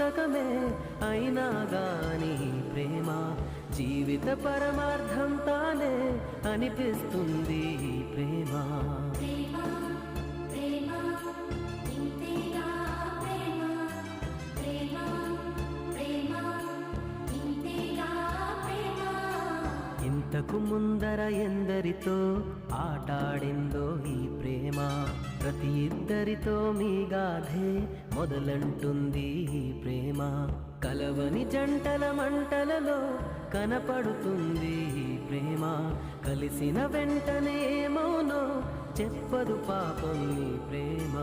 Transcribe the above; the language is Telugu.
పుస్తకమే అయినా గాని ప్రేమ జీవిత పరమార్థం తానే అనిపిస్తుంది ప్రేమ. ఇంతకు ముందర ఎందరితో ఆటాడిందో ఈ ప్రేమ, ప్రతి ఇద్దరితో మీ గాథే మొదలంటుంది ఈ ప్రేమ. కలవని జంటల మంటలలో కనపడుతుంది ఈ ప్రేమ, కలిసిన వెంటనే ఏమౌనో చెప్పదు పాపం ఈ ప్రేమ.